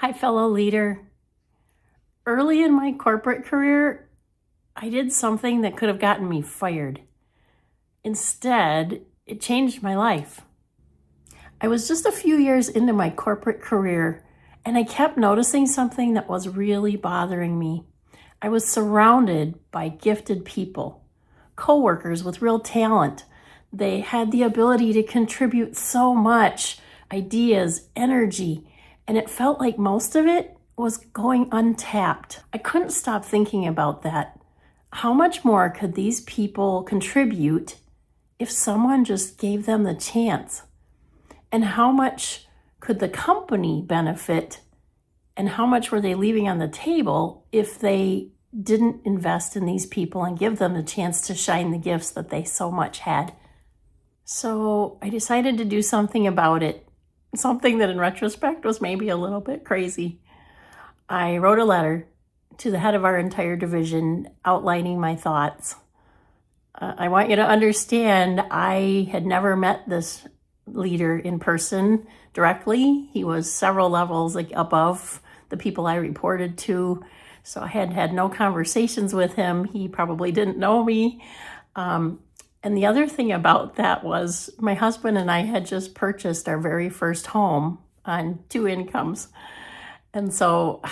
Hi, fellow leader. Early in my corporate career, I did something that could have gotten me fired. Instead, it changed my life. I was just a few years into my corporate career, and I kept noticing something that was really bothering me. I was surrounded by gifted people, coworkers with real talent. They had the ability to contribute so much, ideas, energy, and it felt like most of it was going untapped. I couldn't stop thinking about that. How much more could these people contribute if someone just gave them the chance? And how much could the company benefit? And how much were they leaving on the table if they didn't invest in these people and give them the chance to shine the gifts that they so much had? So I decided to do something about it, something that in retrospect was maybe a little bit crazy. I wrote a letter to the head of our entire division outlining my thoughts. I want you to understand I had never met this leader in person directly. He was several levels above the people I reported to. So I had had no conversations with him. He probably didn't know me. And the other thing about that was my husband and I had just purchased our very first home on 2 incomes. And so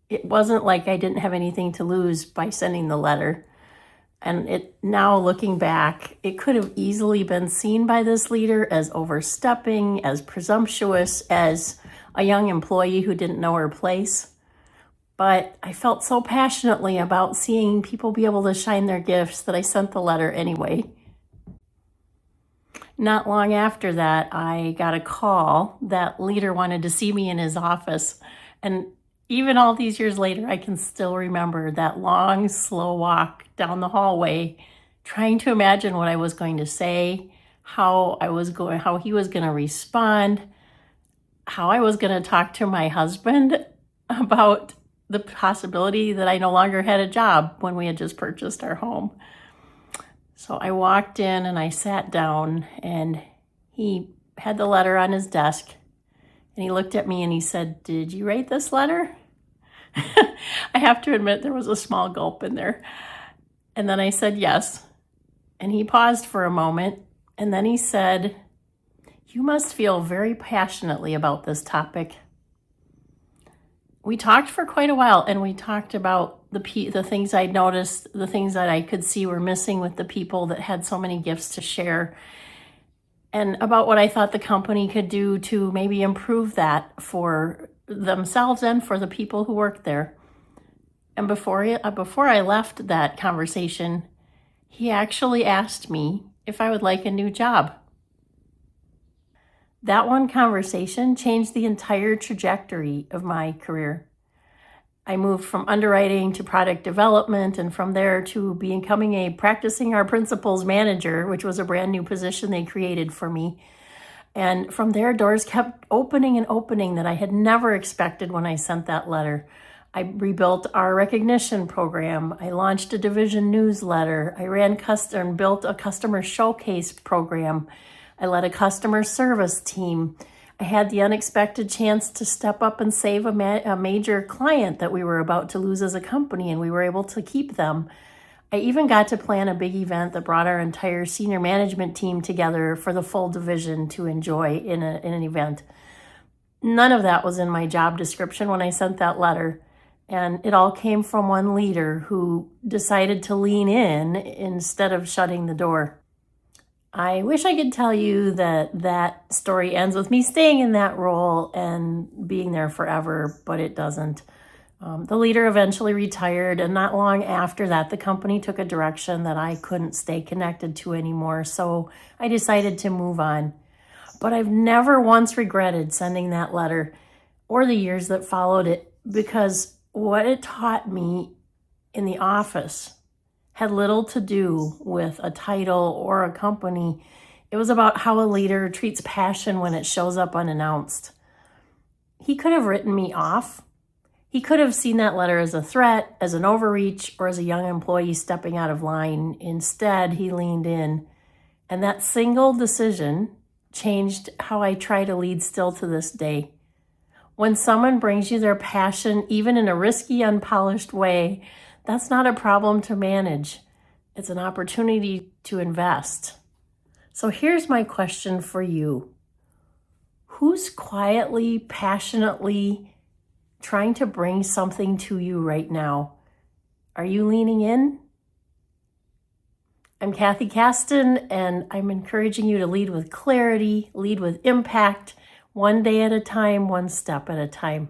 it wasn't like I didn't have anything to lose by sending the letter. And now looking back, it could have easily been seen by this leader as overstepping, as presumptuous, as a young employee who didn't know her place. But I felt so passionately about seeing people be able to shine their gifts that I sent the letter anyway. Not long after that, I got a call. That leader wanted to see me in his office. And even all these years later, I can still remember that long, slow walk down the hallway, trying to imagine what I was going to say, how he was going to respond, how I was going to talk to my husband about the possibility that I no longer had a job when we had just purchased our home. So I walked in and I sat down, and he had the letter on his desk, and he looked at me and he said, "Did you write this letter?" I have to admit there was a small gulp in there. And then I said yes. And he paused for a moment, and then he said, "You must feel very passionately about this topic." We talked for quite a while, and we talked about the things I'd noticed, the things that I could see were missing with the people that had so many gifts to share, and about what I thought the company could do to maybe improve that for themselves and for the people who worked there. And before I left that conversation, he actually asked me if I would like a new job. That one conversation changed the entire trajectory of my career. I moved from underwriting to product development, and from there to becoming a practicing our principles manager, which was a brand new position they created for me. And from there, doors kept opening and opening that I had never expected when I sent that letter. I rebuilt our recognition program. I launched a division newsletter. I ran Kasten, built a customer showcase program. I led a customer service team. I had the unexpected chance to step up and save a major client that we were about to lose as a company, and we were able to keep them. I even got to plan a big event that brought our entire senior management team together for the full division to enjoy in an event. None of that was in my job description when I sent that letter, and it all came from one leader who decided to lean in instead of shutting the door. I wish I could tell you that story ends with me staying in that role and being there forever, but it doesn't. The leader eventually retired, and not long after that, the company took a direction that I couldn't stay connected to anymore, so I decided to move on. But I've never once regretted sending that letter or the years that followed it, because what it taught me in the office had little to do with a title or a company. It was about how a leader treats passion when it shows up unannounced. He could have written me off. He could have seen that letter as a threat, as an overreach, or as a young employee stepping out of line. Instead, he leaned in. And that single decision changed how I try to lead still to this day. When someone brings you their passion, even in a risky, unpolished way, that's not a problem to manage. It's an opportunity to invest. So here's my question for you. Who's quietly, passionately trying to bring something to you right now? Are you leaning in? I'm Kathy Kasten, and I'm encouraging you to lead with clarity, lead with impact, one day at a time, one step at a time.